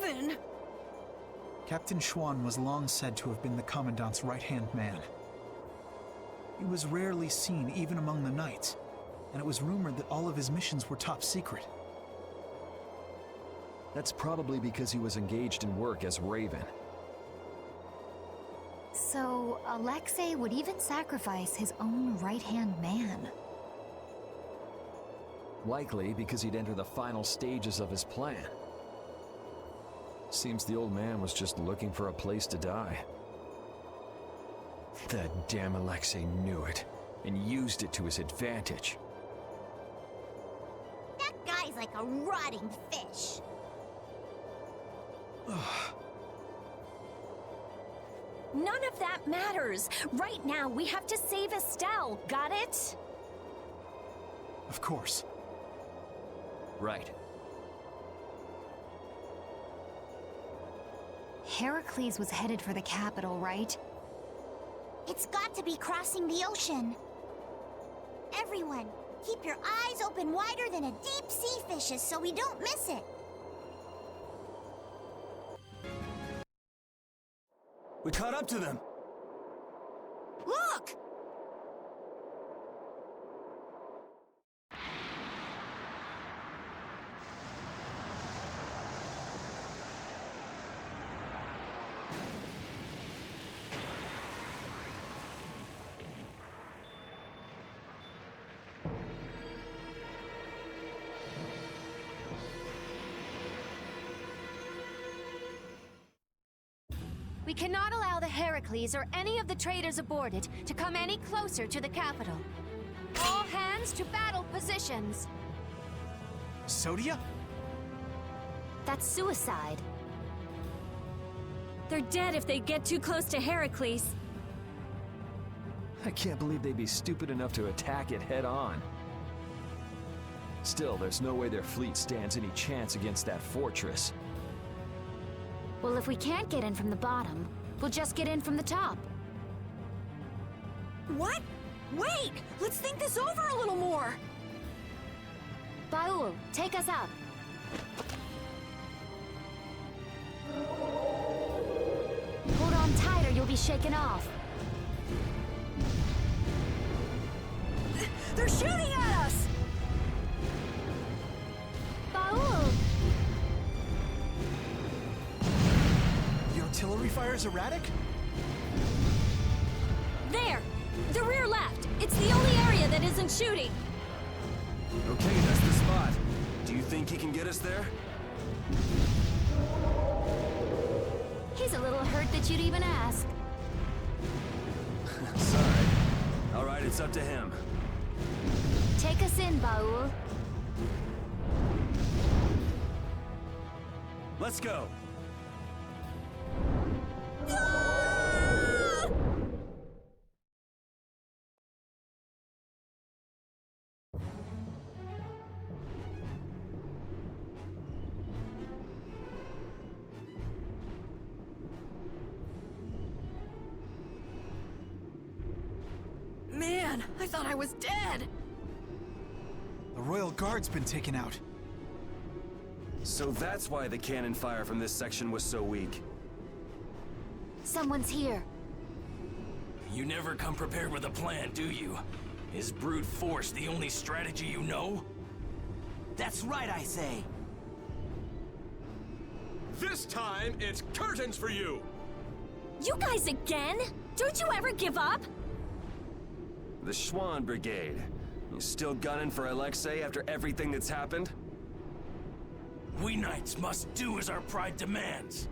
Raven! Captain Schwan was long said to have been the Commandant's right-hand man. He was rarely seen even among the Knights, and it was rumored that all of his missions were top secret. That's probably because he was engaged in work as Raven. So, Alexei would even sacrifice his own right-hand man. Likely because he'd enter the final stages of his plan. Seems the old man was just looking for a place to die. That damn Alexei knew it, and used it to his advantage. That guy's like a rotting fish. None of that matters. Right now, we have to save Estelle. Got it? Of course. Right. Heracles was headed for the capital, right? It's got to be crossing the ocean. Everyone, keep your eyes open wider than a deep-sea fish's so we don't miss it. We caught up to them. Look! We cannot allow the Heracles or any of the traders aboard it to come any closer to the capital. All hands to battle positions. Sodia? That's suicide. They're dead if they get too close to Heracles. I can't believe they'd be stupid enough to attack it head-on. Still, there's no way their fleet stands any chance against that fortress. Well, if we can't get in from the bottom, we'll just get in from the top. What? Wait! Let's think this over a little more! Baul, take us up. Hold on tight or you'll be shaken off. They're shooting at us! Baul! The artillery fire is erratic? There! The rear left! It's the only area that isn't shooting! Okay, that's the spot. Do you think he can get us there? He's a little hurt that you'd even ask. Sorry. All right, it's up to him. Take us in, Baul. Let's go. Man, I thought I was dead! The Royal Guard's been taken out. So that's why the cannon fire from this section was so weak. Someone's here. You never come prepared with a plan, do you? Is brute force the only strategy you know? That's right, I say. This time, it's curtains for you! You guys again? Don't you ever give up? The Schwan Brigade. You still gunning for Alexei after everything that's happened? We knights must do as our pride demands.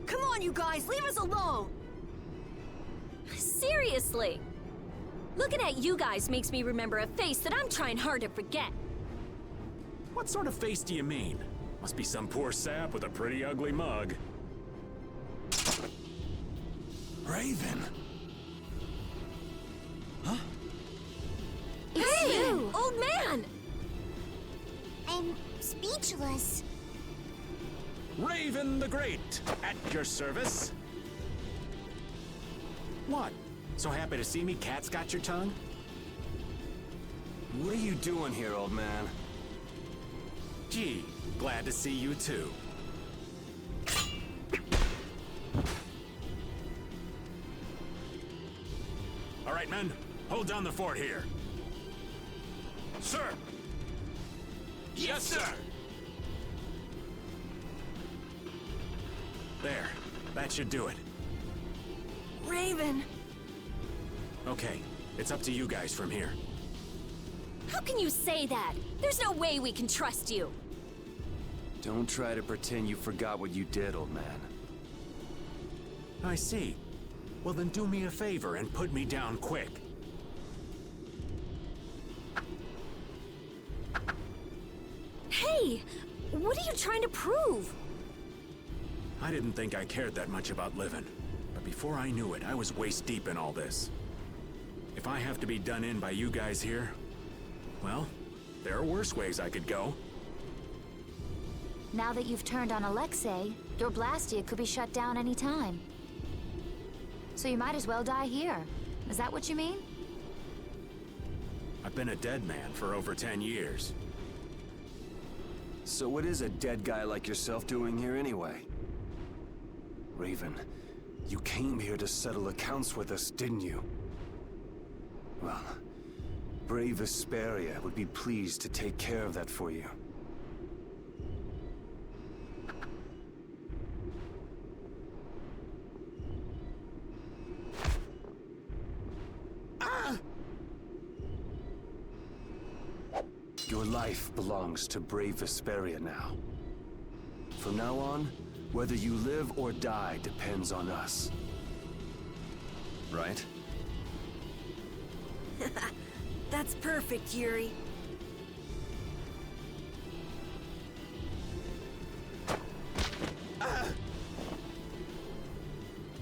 Come on, you guys, leave us alone! Seriously! Looking at you guys makes me remember a face that I'm trying hard to forget. What sort of face do you mean? Must be some poor sap with a pretty ugly mug. Raven! Huh? It's you! Old man! I'm speechless. Raven the Great, at your service. What? So happy to see me, cat's got your tongue? What are you doing here, old man? Gee, glad to see you too. right, men. Hold down the fort here. Sir! Yes, sir! There. That should do it. Raven, Okay, it's up to you guys from here. how can you say that? There's no way we can trust you. Don't try to pretend you forgot what you did, old man. I see. Well, then do me a favor and put me down quick. Hey, what are you trying to prove? I didn't think I cared that much about living. But before I knew it, I was waist deep in all this. If I have to be done in by you guys here, well, there are worse ways I could go. Now that you've turned on Alexei, your Blastia could be shut down any time. So you might as well die here. Is that what you mean? I've been a dead man for over 10 years. So what is a dead guy like yourself doing here anyway? Raven, you came here to settle accounts with us, didn't you? Well, brave Vesperia would be pleased to take care of that for you. Your life belongs to brave Vesperia now. From now on, whether you live or die depends on us. Right? That's perfect, Yuri.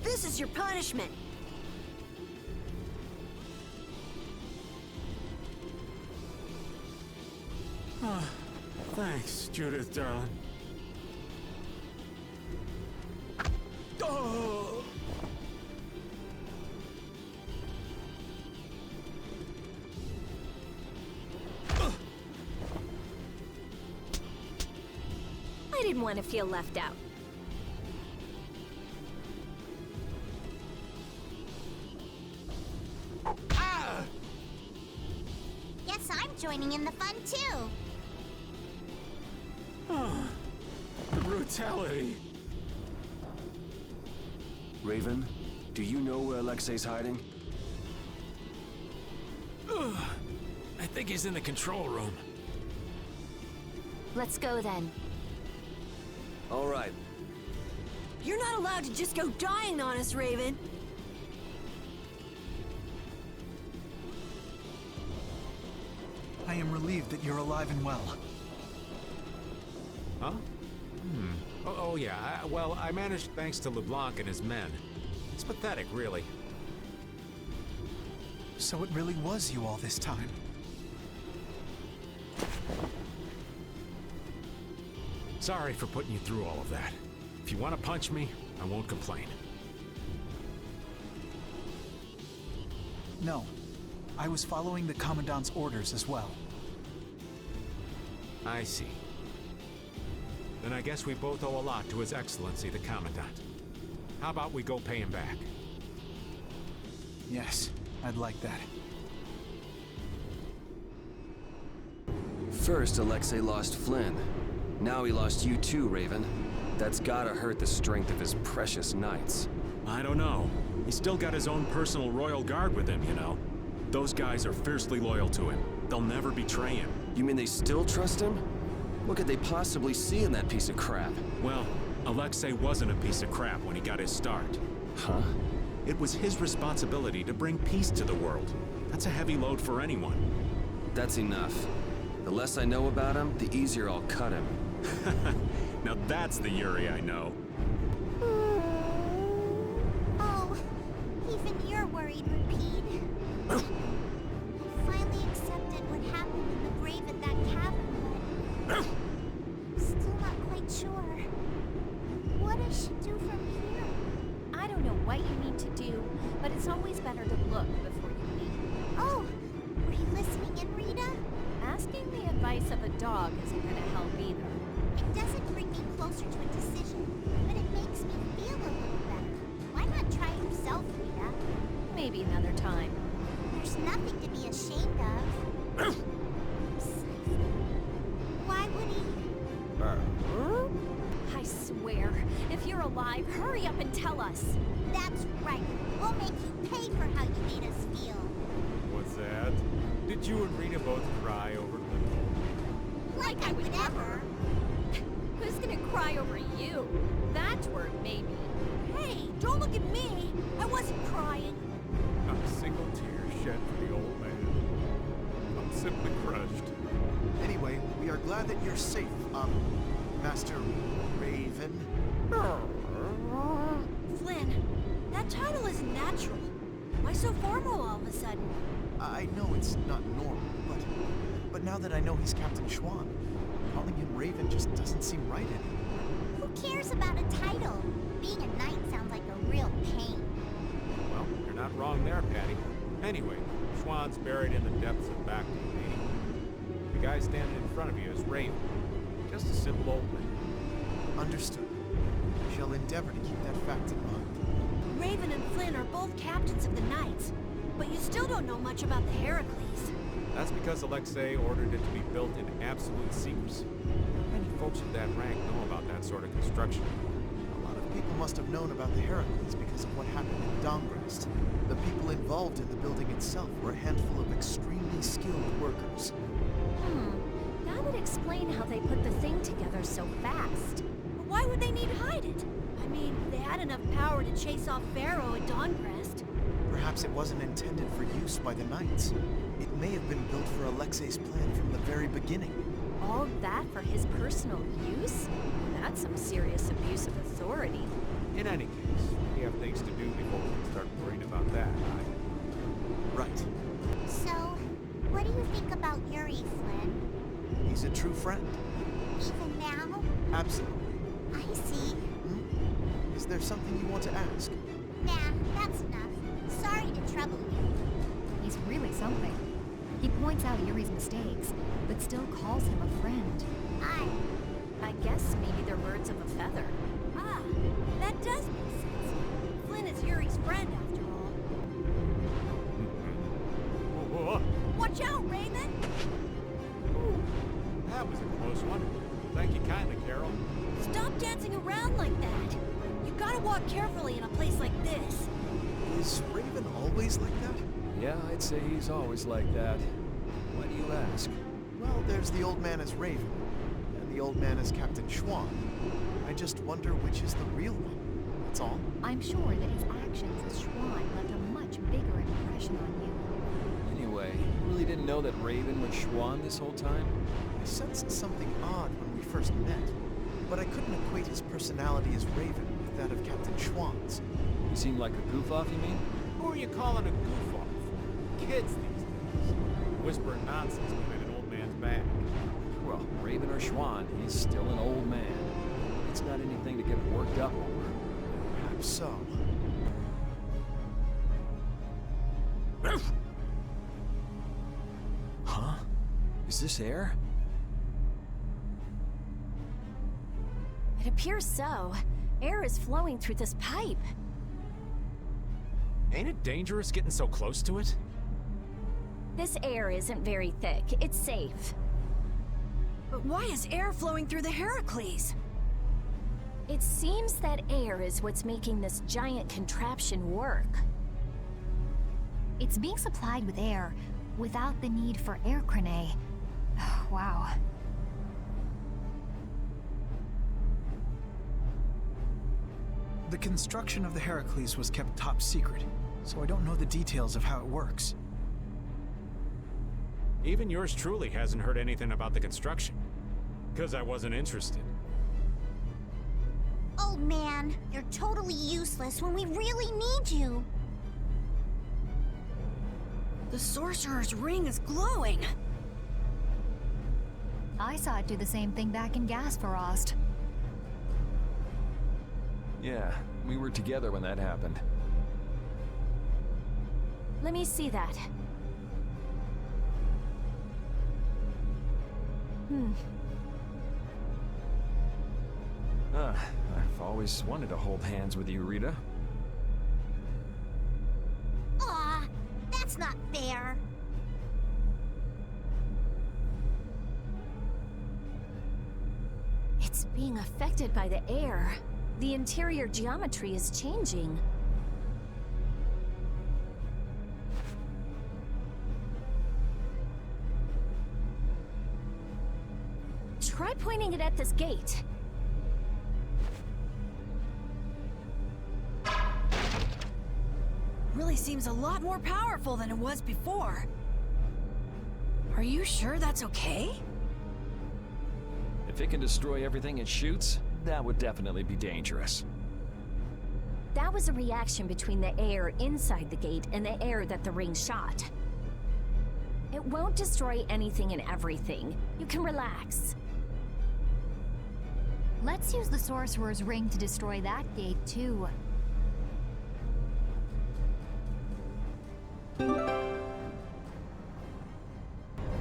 This is your punishment. Thanks, Judith, darling. I didn't want to feel left out. Guess I'm joining in the fun too. The brutality. Raven, do you know where Alexei's hiding? I think he's in the control room. Let's go then. All right. You're not allowed to just go dying on us, Raven. I am relieved that you're alive and well. Huh? Oh, yeah. Well, I managed thanks to LeBlanc and his men. It's pathetic, really. So it really was you all this time. Sorry for putting you through all of that. If you want to punch me, I won't complain. No. I was following the Commandant's orders as well. I see. Then I guess we both owe a lot to His Excellency, the Commandant. How about we go pay him back? Yes, I'd like that. First, Alexei lost Flynn. Now he lost you too, Raven. That's gotta hurt the strength of his precious knights. I don't know. He's still got his own personal royal guard with him, you know. Those guys are fiercely loyal to him. They'll never betray him. You mean they still trust him? What could they possibly see in that piece of crap? Well, Alexei wasn't a piece of crap when he got his start. Huh? It was his responsibility to bring peace to the world. That's a heavy load for anyone. That's enough. The less I know about him, the easier I'll cut him. Now that's the Yuri I know. Oh, even you're worried, Rapide. I finally accepted what happened in the grave at that cavern, but still not quite sure. What I should do from here? I don't know what you need to do, but it's always better to look before you leap. Oh, were you listening in, Rita? Asking the advice of a dog isn't gonna help either. It doesn't bring me closer to a decision, but it makes me feel a little better. Why not try it yourself, Rita? Maybe another time. nothing to be ashamed of. Why would he? I swear, if you're alive, hurry up and tell us. That's right. We'll make you pay for how you made us feel. What's that? Did you and Rita both cry over the... Like I would ever. Who's gonna cry over you? That word, maybe. Hey, don't look at me. I wasn't crying. Not a single tear shed for the old man. I'm simply crushed. Anyway, we are glad that you're safe, Master Raven. Flynn, that title isn't natural. Why so formal all of a sudden? I know it's not normal, but now that I know he's Captain Schwan, calling him Raven just doesn't seem right anymore. Who cares about a title? Being a knight sounds like a real pain. Well, you're not wrong there, Patty. Anyway, Schwann's buried in the depths of back to the guy standing in front of you is Raven. Just a simple old man. Understood. I shall endeavor to keep that fact in mind. Raven and Flynn are both captains of the Knights, but you still don't know much about the Heracles. That's because Alexei ordered it to be built in absolute secrecy. Many folks of that rank know about that sort of construction. A lot of people must have known about the Heracles because of what happened in Dongrest. The people involved in the building itself were a handful of extremely skilled workers. That would explain how they put the thing together so fast. But why would they need to hide it? I mean, they had enough power to chase off Pharaoh at Dawngrest. Perhaps it wasn't intended for use by the Knights. It may have been built for Alexei's plan from the very beginning. All that for his personal use? That's some serious abuse of authority. In any case, we have things to do before we can start worrying about that, Right. So, what do you think about Yuri, Flynn? He's a true friend. Even now? Absolutely. I see. Is there something you want to ask? Nah, that's enough. Sorry to trouble you. He's really something. He points out Yuri's mistakes, but still calls him a friend. I guess maybe they're birds of a feather. Ah, that does make sense. Flynn is Yuri's friend, after all. Whoa. Watch out, Raven! That was a close one. Thank you kindly, Carol. Stop dancing around like that. You gotta walk carefully in a place like this. Is Raven always like that? Yeah, I'd say he's always like that. Why do you ask? Well, there's the old man as Raven, and the old man as Captain Schwan. I just wonder which is the real one. That's all. I'm sure that his actions as Schwan left a much bigger impression on you. Anyway, you really didn't know that Raven was Schwan this whole time? I sensed something odd when we first met, but I couldn't equate his personality as Raven with that of Captain Schwan's. He seemed like a goof-off, you mean? Who are you calling a goof-off? Kids these days. Whispering nonsense behind an old man's back. Well, Raven or Schwan, he's still an old man. It's not anything to get worked up over. Perhaps so. Huh? Is this air? It appears so. Air is flowing through this pipe. Ain't it dangerous getting so close to it? This air isn't very thick. It's safe. But why is air flowing through the Heracles? It seems that air is what's making this giant contraption work. It's being supplied with air without the need for air crane. Wow. The construction of the Heracles was kept top secret, so I don't know the details of how it works. Even yours truly hasn't heard anything about the construction. Because I wasn't interested. Oh man, you're totally useless when we really need you. The Sorcerer's ring is glowing. I saw it do the same thing back in Gasparost. Yeah, we were together when that happened. Let me see that. I've always wanted to hold hands with you, Rita. Aw, that's not fair. there. It's being affected by the air. The interior geometry is changing. Try pointing it at this gate. Really seems a lot more powerful than it was before. Are you sure that's okay? If it can destroy everything it shoots, that would definitely be dangerous. That was a reaction between the air inside the gate and the air that the ring shot. It won't destroy anything and everything. You can relax. Let's use the Sorcerer's Ring to destroy that gate, too.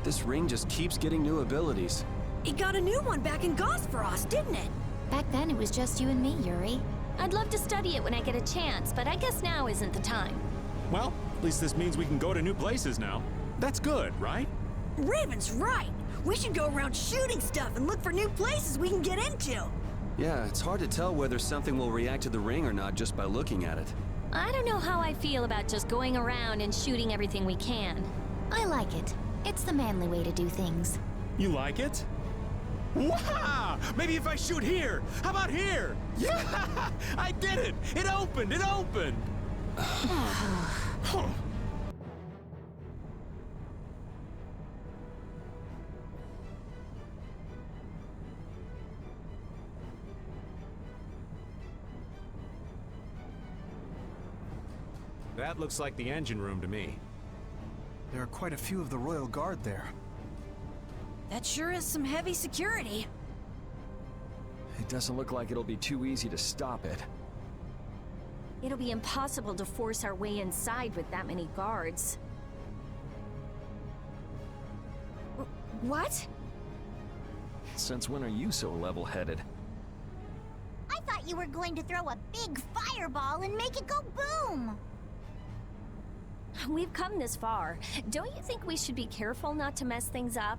This ring just keeps getting new abilities. It got a new one back in Gosperos, didn't it? Back then, it was just you and me, Yuri. I'd love to study it when I get a chance, but I guess now isn't the time. Well, at least this means we can go to new places now. That's good, right? Raven's right. We should go around shooting stuff and look for new places we can get into. Yeah, it's hard to tell whether something will react to the ring or not just by looking at it. I don't know how I feel about just going around and shooting everything we can. I like it. It's the manly way to do things. You like it? Wow! Maybe if I shoot here! How about here? Yeah! I did it! It opened! It opened! That looks like the engine room to me. There are quite a few of the Royal Guard there. That sure is some heavy security. It doesn't look like it'll be too easy to stop it. It'll be impossible to force our way inside with that many guards. What? Since when are you so level-headed? I thought you were going to throw a big fireball and make it go boom! We've come this far. Don't you think we should be careful not to mess things up?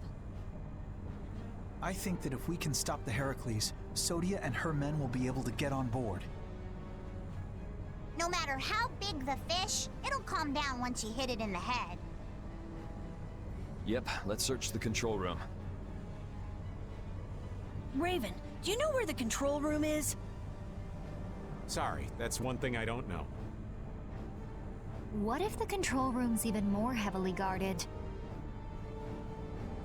I think that if we can stop the Heracles, Sodia and her men will be able to get on board. No matter how big the fish, it'll calm down once you hit it in the head. Yep, let's search the control room. Raven, do you know where the control room is? Sorry, that's one thing I don't know. What if the control room's even more heavily guarded?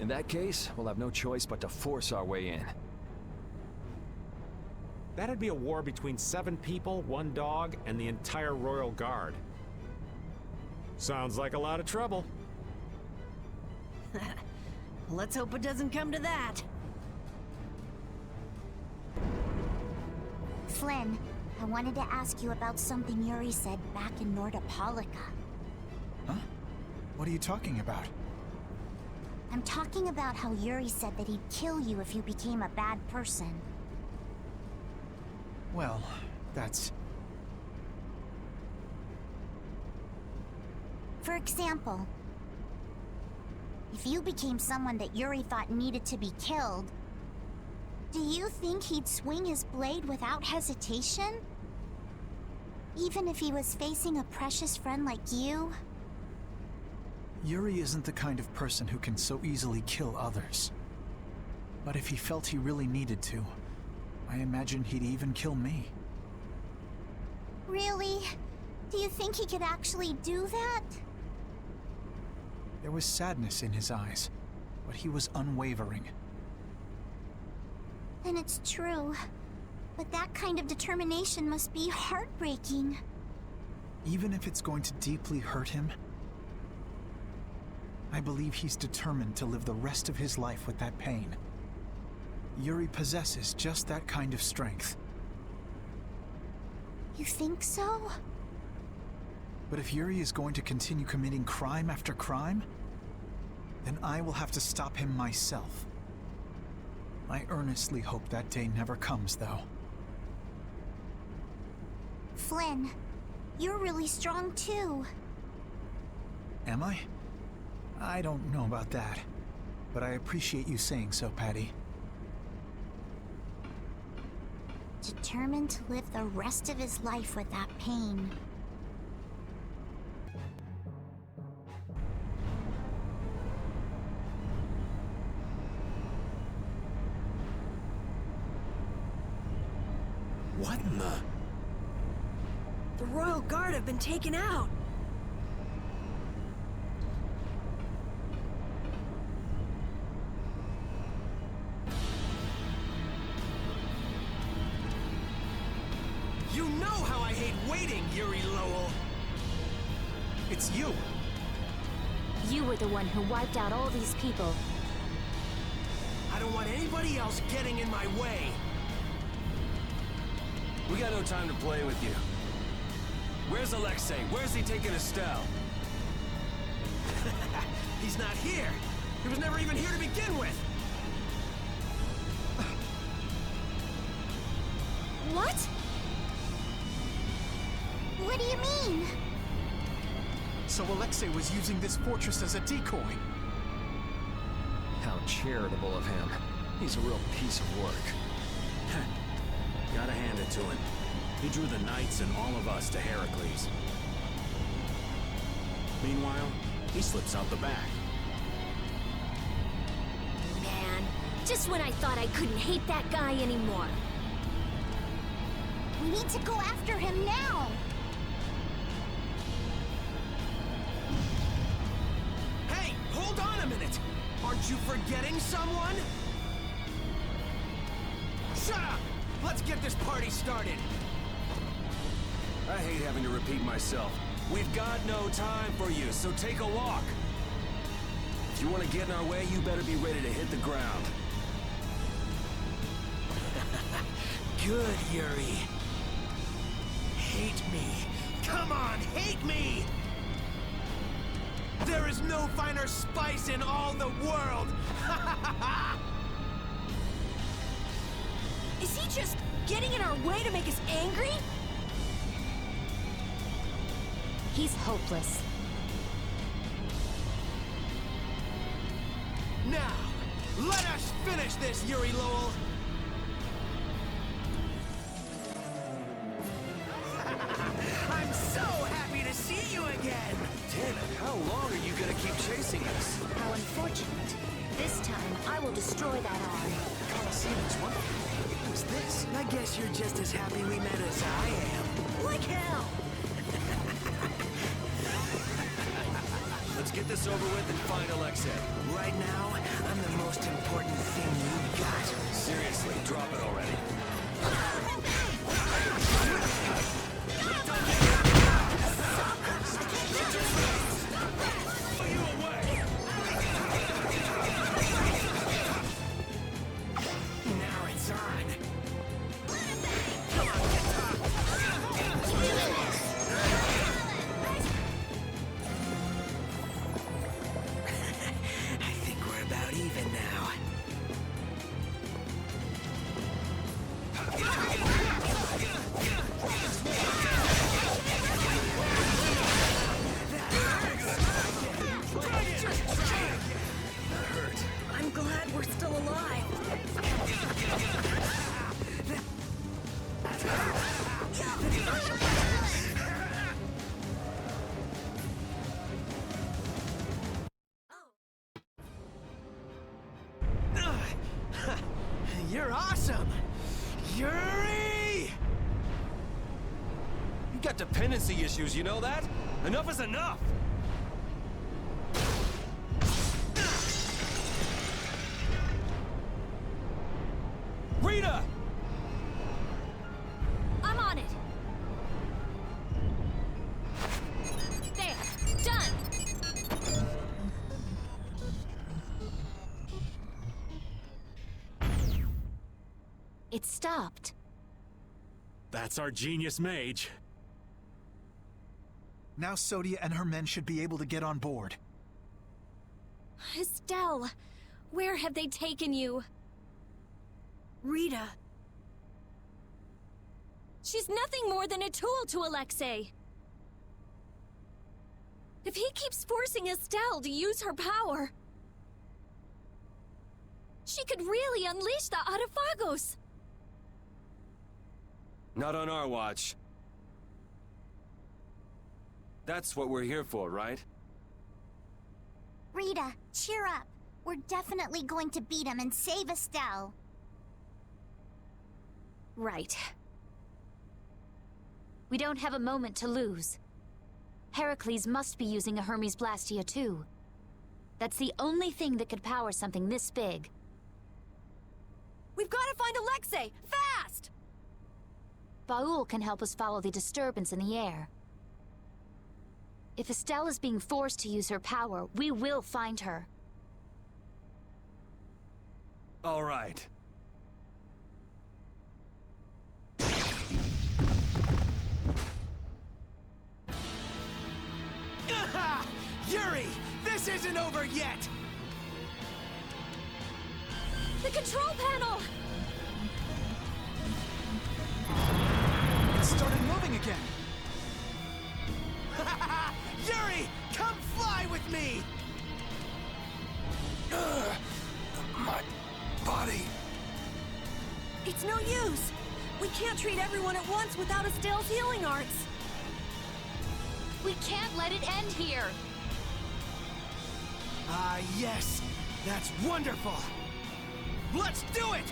In that case, we'll have no choice but to force our way in. That'd be a war between 7 people, 1 dog, and the entire Royal Guard. Sounds like a lot of trouble. Let's hope it doesn't come to that. Flynn, I wanted to ask you about something Yuri said back in Nordopolica. Huh? What are you talking about? I'm talking about how Yuri said that he'd kill you if you became a bad person. Well, that's... For example, if you became someone that Yuri thought needed to be killed, do you think he'd swing his blade without hesitation? Even if he was facing a precious friend like you? Yuri isn't the kind of person who can so easily kill others. But if he felt he really needed to, I imagine he'd even kill me. Really? Do you think he could actually do that? There was sadness in his eyes, but he was unwavering. Then it's true. But that kind of determination must be heartbreaking. Even if it's going to deeply hurt him, I believe he's determined to live the rest of his life with that pain. Yuri possesses just that kind of strength. You think so? But if Yuri is going to continue committing crime after crime, then I will have to stop him myself. I earnestly hope that day never comes, though. Flynn, you're really strong too. Am I? I don't know about that, but I appreciate you saying so, Patty. Determined to live the rest of his life with that pain. What in the... The Royal Guard have been taken out. You know how I hate waiting, Yuri Lowell! It's you! You were the one who wiped out all these people. I don't want anybody else getting in my way! We got no time to play with you. Where's Alexei? Where's he taking Estelle? He's not here! He was never even here to begin with! What? What do you mean? So Alexei was using this fortress as a decoy. How charitable of him. He's a real piece of work. Gotta hand it to him. He drew the knights and all of us to Heracles. Meanwhile, he slips out the back. Man, just when I thought I couldn't hate that guy anymore. We need to go after him now! Hey, hold on a minute! Aren't you forgetting someone? Shut up! Let's get this party started! I hate having to repeat myself. We've got no time for you, so take a walk. If you want to get in our way, you better be ready to hit the ground. Good, Yuri. Hate me. Come on, hate me! There is no finer spice in all the world! Is he just getting in our way to make us angry? He's hopeless. Now, let us finish this, Yuri Lowell! I'm so happy to see you again! Damn it, how long are you gonna keep chasing us? How unfortunate. This time, I will destroy that arm. Coliseum's wonderful. Who's this? I guess you're just as happy we met as I am. Like hell! Let's get this over with and find Alexei. Right now, I'm the most important thing you've got. Seriously, drop it already. Now it's on. I think we're about even now. I'm glad we're still alive. You're awesome! Yuri! You got dependency issues, you know that? Enough is enough! Rita! I'm on it. There, done. It stopped. That's our genius mage. Now Sodia and her men should be able to get on board. Estelle, where have they taken you? Rita. She's nothing more than a tool to Alexei. If he keeps forcing Estelle to use her power, she could really unleash the Arafagos. Not on our watch. That's what we're here for, right? Rita, cheer up. We're definitely going to beat him and save Estelle. Right. We don't have a moment to lose. Heracles must be using a Hermes Blastia too. That's the only thing that could power something this big. We've got to find Alexei! Fast! Baul can help us follow the disturbance in the air. If Estelle is being forced to use her power, we will find her. All right. Yuri! This isn't over yet! The control panel! It started moving again! Yuri! Come fly with me! My body. It's no use! We can't treat everyone at once without Estelle's healing arts! We can't let it end here! Ah, yes! That's wonderful! Let's do it!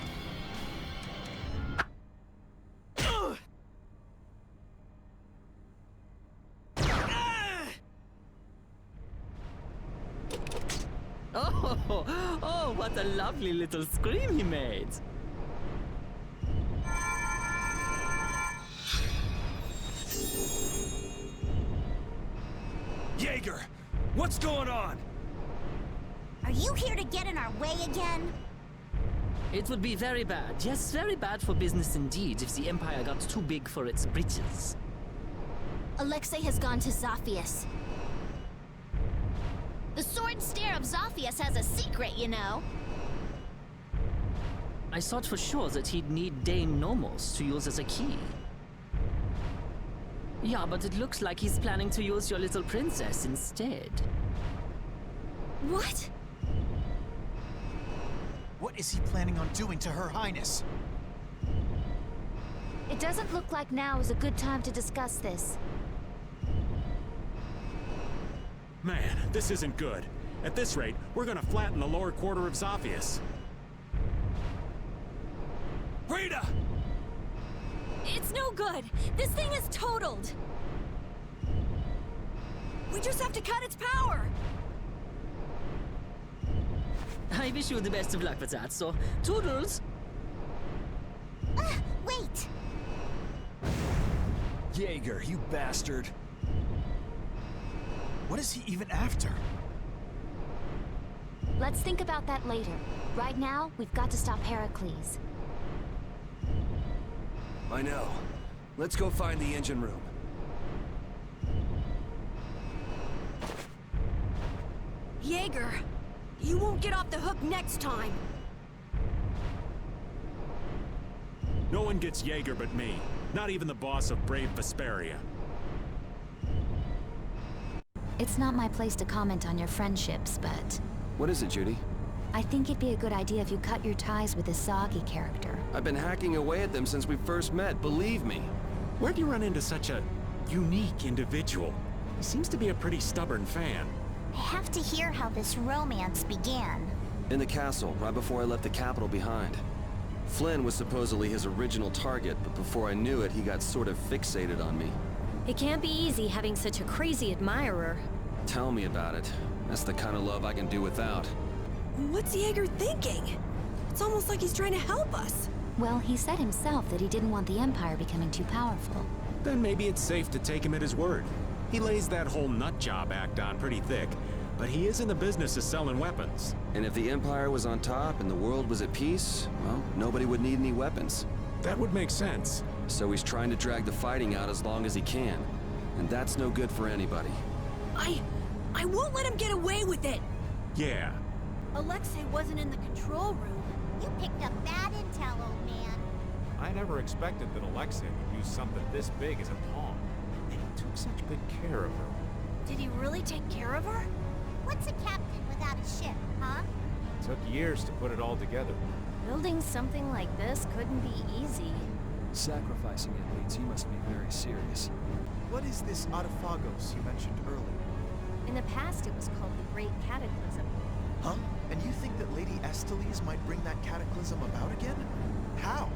Oh, what a lovely little scream he made! Jaeger! What's going on? Are you here to get in our way again? It would be very bad, yes, very bad for business indeed if the Empire got too big for its britches. Alexei has gone to Zophius. The sword stare of Zophius has a secret, you know. I thought for sure that he'd need Dame Nomos to use as a key. Yeah, but it looks like he's planning to use your little princess instead. What? What is he planning on doing to Her Highness? It doesn't look like now is a good time to discuss this. Man, this isn't good. At this rate, we're gonna flatten the lower quarter of Zophius. Rita! It's no good! This thing is totaled! We just have to cut its power! I wish you the best of luck with that, so toodles! Wait! Jaeger, you bastard! What is he even after? Let's think about that later. Right now, we've got to stop Heracles. I know. Let's go find the engine room. Jaeger, you won't get off the hook next time. No one gets Jaeger but me. Not even the boss of brave Vesperia. It's not my place to comment on your friendships, but What is it, Judy? I think it'd be a good idea if you cut your ties with this Sagi character. I've been hacking away at them since we first met, believe me. Where'd you run into such a unique individual? He seems to be a pretty stubborn fan. I have to hear how this romance began. In the castle, right before I left the capital behind. Flynn was supposedly his original target, but before I knew it, he got sort of fixated on me. It can't be easy having such a crazy admirer. Tell me about it. That's the kind of love I can do without. What's Jaeger thinking? It's almost like he's trying to help us. Well, he said himself that he didn't want the Empire becoming too powerful. Then maybe it's safe to take him at his word. He lays that whole nut job act on pretty thick, but he is in the business of selling weapons. And if the Empire was on top and the world was at peace, well, nobody would need any weapons. That would make sense. So he's trying to drag the fighting out as long as he can. And that's no good for anybody. I won't let him get away with it! Yeah. Alexei wasn't in the control room. You picked up bad intel, old man. I never expected that Alexei would use something this big as a pawn. And he took such good care of her. Did he really take care of her? What's a captain without a ship, huh? Took years to put it all together. Building something like this couldn't be easy. Sacrificing it means he must be very serious. What is this Autophagos you mentioned earlier? In the past, it was called the Great Cataclysm. Huh? And you think that Lady Estellise might bring that cataclysm about again? How?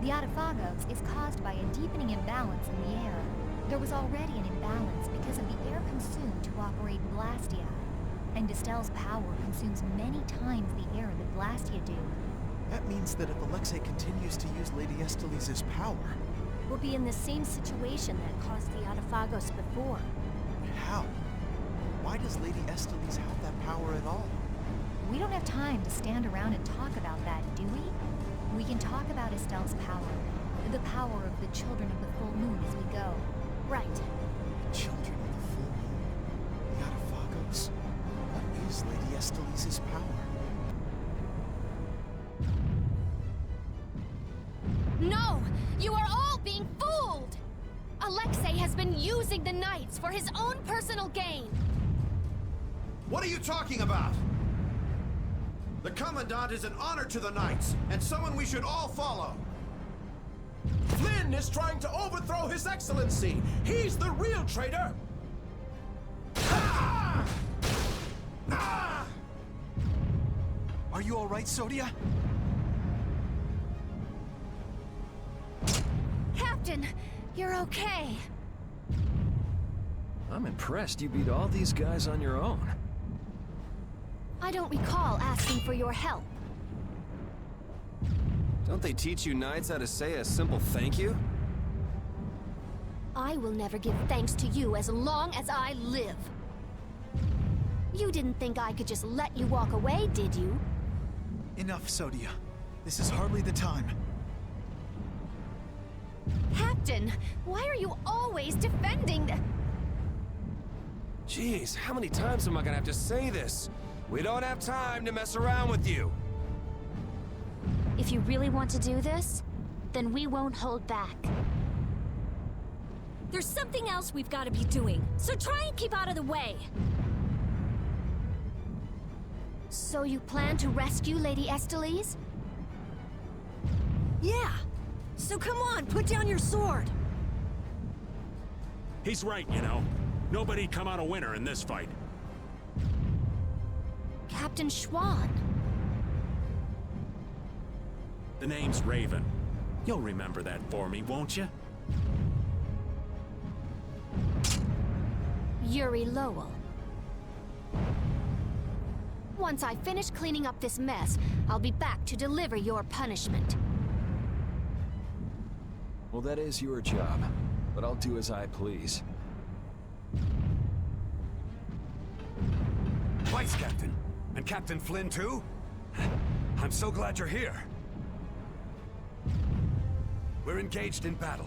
The Autophagos is caused by a deepening imbalance in the air. There was already an imbalance because of the air consumed to operate Blastia. And Distell's power consumes many times the air that Blastia do. That means that if Alexei continues to use Lady Estellise's power... We'll be in the same situation that caused the Autophagos before. How? Why does Lady Estellise have that power at all? We don't have time to stand around and talk about that, do we? We can talk about Estelle's power. The power of the Children of the Full Moon as we go. Right. The Children of the Full Moon? The Autophagos? What is Lady Estellise's power? No! You are all being fooled! Alexei has been using the Knights for his own personal gain! What are you talking about? The Commandant is an honor to the Knights, and someone we should all follow. Flynn is trying to overthrow His Excellency! He's the real traitor! Ah! Ah! Are you all right, Sodia? Captain, you're okay. I'm impressed you beat all these guys on your own. I don't recall asking for your help. Don't they teach you Knights how to say a simple thank you? I will never give thanks to you as long as I live. You didn't think I could just let you walk away, did you? Enough, Sodia. This is hardly the time. Captain, why are you always defending the... Jeez, how many times am I gonna have to say this? We don't have time to mess around with you. If you really want to do this, then we won't hold back. There's something else we've got to be doing, so try and keep out of the way. So you plan to rescue Lady Estellise? Yeah. So come on, put down your sword. He's right, you know. Nobody'd come out a winner in this fight. Captain Schwan. The name's Raven. You'll remember that for me, won't you? Yuri Lowell. Once I finish cleaning up this mess, I'll be back to deliver your punishment. Well, that is your job, but I'll do as I please. Vice Captain, and Captain Flynn too? I'm so glad you're here. We're engaged in battle.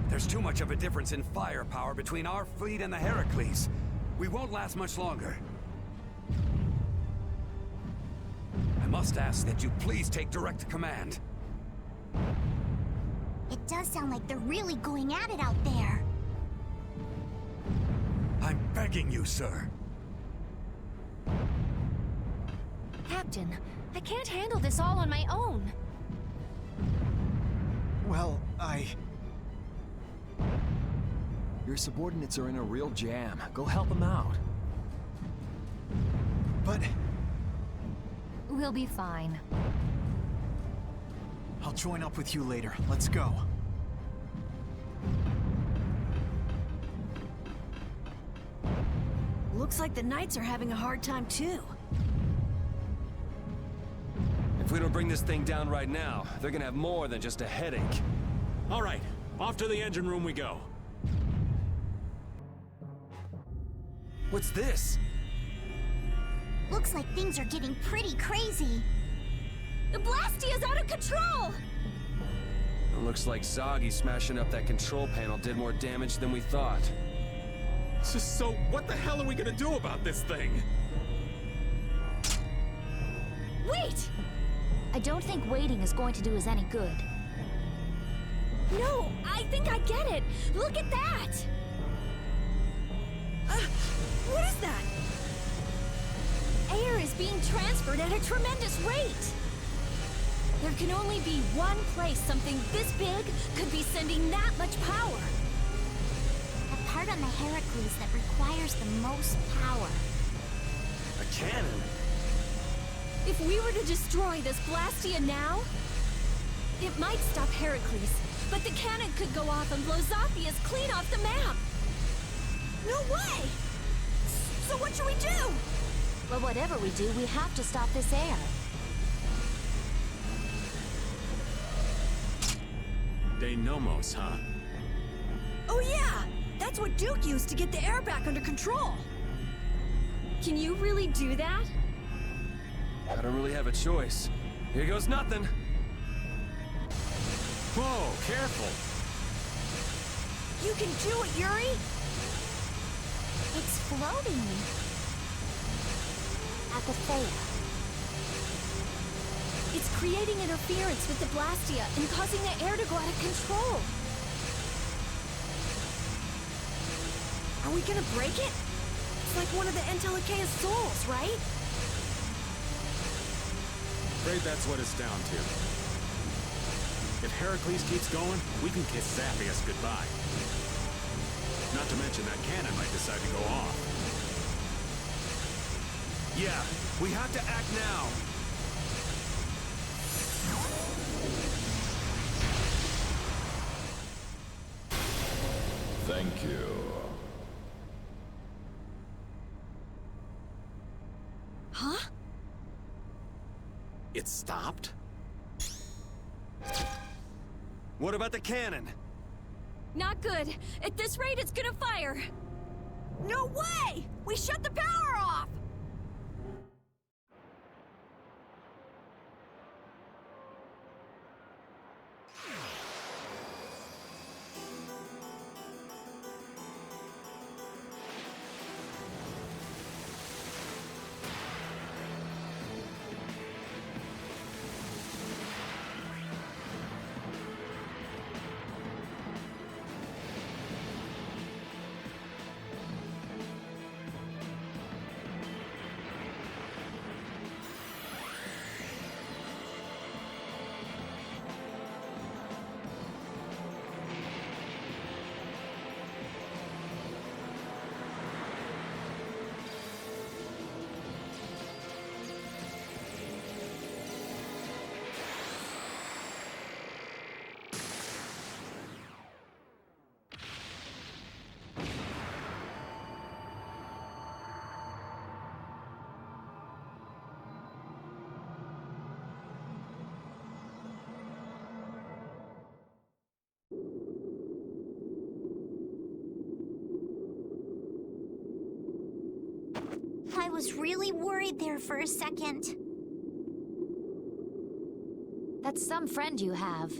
There's too much of a difference in firepower between our fleet and the Heracles. We won't last much longer. I must ask that you please take direct command. It does sound like they're really going at it out there. I'm begging you, sir. Captain, I can't handle this all on my own. Well, Your subordinates are in a real jam. Go help them out. But... We'll be fine. I'll join up with you later. Let's go. Looks like the Knights are having a hard time too. If we don't bring this thing down right now, they're gonna have more than just a headache. All right, off to the engine room we go. What's this? Looks like things are getting pretty crazy. The Blastia's out of control! It looks like Zoggy smashing up that control panel did more damage than we thought. So what the hell are we gonna do about this thing? Wait! I don't think waiting is going to do us any good. No, I think I get it! Look at that! What is that? Air is being transferred at a tremendous rate! There can only be one place something this big could be sending that much power. The part on the Heracles that requires the most power. A cannon? If we were to destroy this Blastia now, it might stop Heracles, but the cannon could go off and blow Zophius clean off the map! No way! So what should we do? Well, whatever we do, we have to stop this air. De Nomos, huh? Oh yeah! That's what Duke used to get the air back under control! Can you really do that? I don't really have a choice. Here goes nothing. Whoa, careful! You can do it, Yuri! It's floating. Apatheia. It's creating interference with the Blastia and causing the air to go out of control. Are we gonna break it? It's like one of the Entelekeia's souls, right? Afraid that's what it's down to. If Heracles keeps going, we can kiss Zophius goodbye. Not to mention that cannon might decide to go off. Yeah, we have to act now. Thank you. Huh? It stopped? What about the cannon? Not good. At this rate, it's gonna fire. No way! We shut the power off! I was really worried there for a second. That's some friend you have.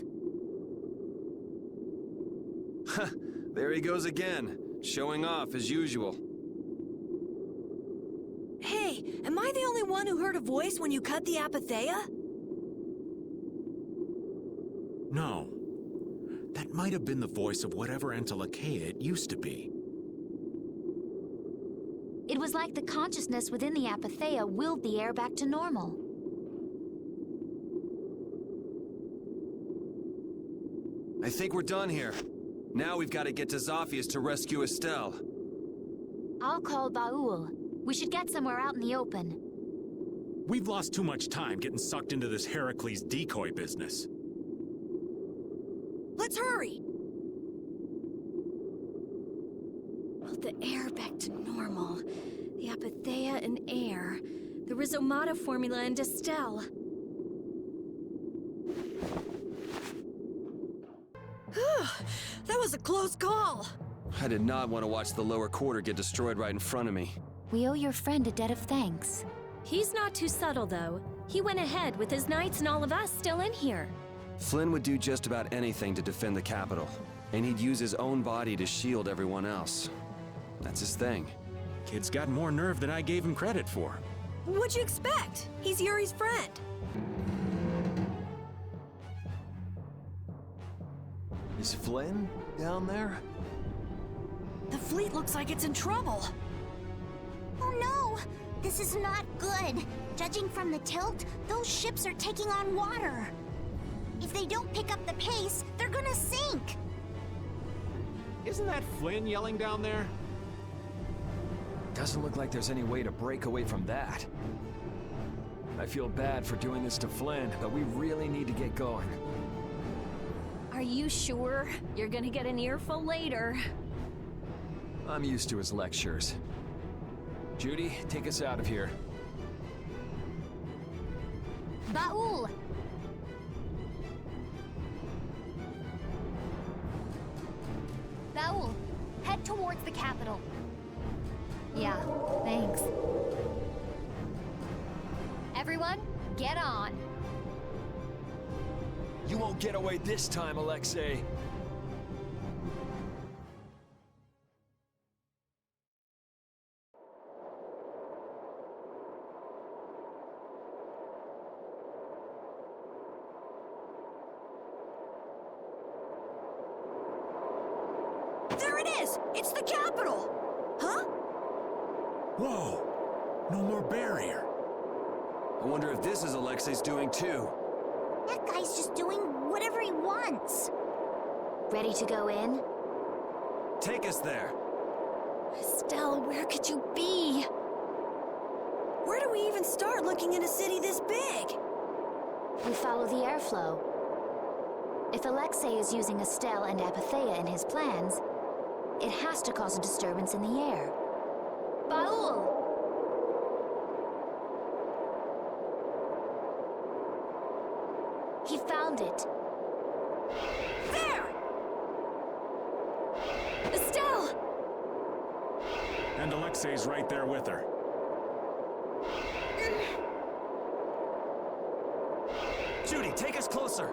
There he goes again, showing off as usual. Hey, am I the only one who heard a voice when you cut the Apatheia? No. That might have been the voice of whatever Entelekeia it used to be. It was like the consciousness within the Apatheia willed the air back to normal. I think we're done here. Now we've got to get to Zophius to rescue Estelle. I'll call Baul. We should get somewhere out in the open. We've lost too much time getting sucked into this Heracles decoy business. Let's hurry! Well, the air back to normal. The Apatheia and air. The Rhizomata formula and Estelle. That was a close call! I did not want to watch the lower quarter get destroyed right in front of me. We owe your friend a debt of thanks. He's not too subtle, though. He went ahead with his knights and all of us still in here. Flynn would do just about anything to defend the capital, and he'd use his own body to shield everyone else. That's his thing. Kid's got more nerve than I gave him credit for. What'd you expect? He's Yuri's friend. Is Flynn down there? The fleet looks like it's in trouble. Oh no! This is not good. Judging from the tilt, those ships are taking on water. If they don't pick up the pace, they're gonna sink. Isn't that Flynn yelling down there? Doesn't look like there's any way to break away from that. I feel bad for doing this to Flynn, but we really need to get going. Are you sure? You're gonna get an earful later. I'm used to his lectures. Judy, take us out of here. Baul! Baul, head towards the capital. Yeah, thanks. Everyone, get on. You won't get away this time, Alexei. There it is! It's the capital! Huh? Whoa! No more barrier. I wonder if this is Alexei's doing too. That guy's just doing whatever he wants. Ready to go in? Take us there. Estelle, where could you be? Where do we even start looking in a city this big? We follow the airflow. If Alexei is using Estelle and Apatheia in his plans, it has to cause a disturbance in the air. Baul! He found it. There! Estelle! And Alexei's right there with her. Judy, take us closer.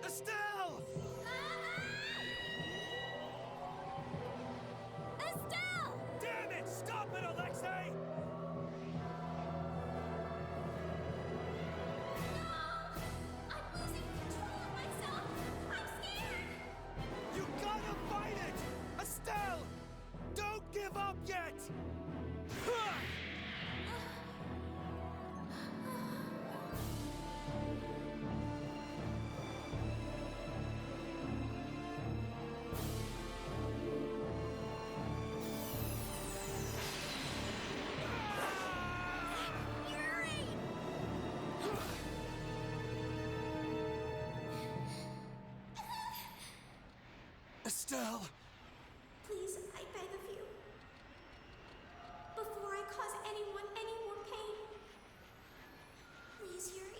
Estelle! Estelle! Damn it! Stop it, Alexei! I'm losing control of myself! I'm scared! You gotta fight it! Estelle! Don't give up yet! Estelle! Please, I beg of you. Before I cause anyone any more pain. Please, Yuri.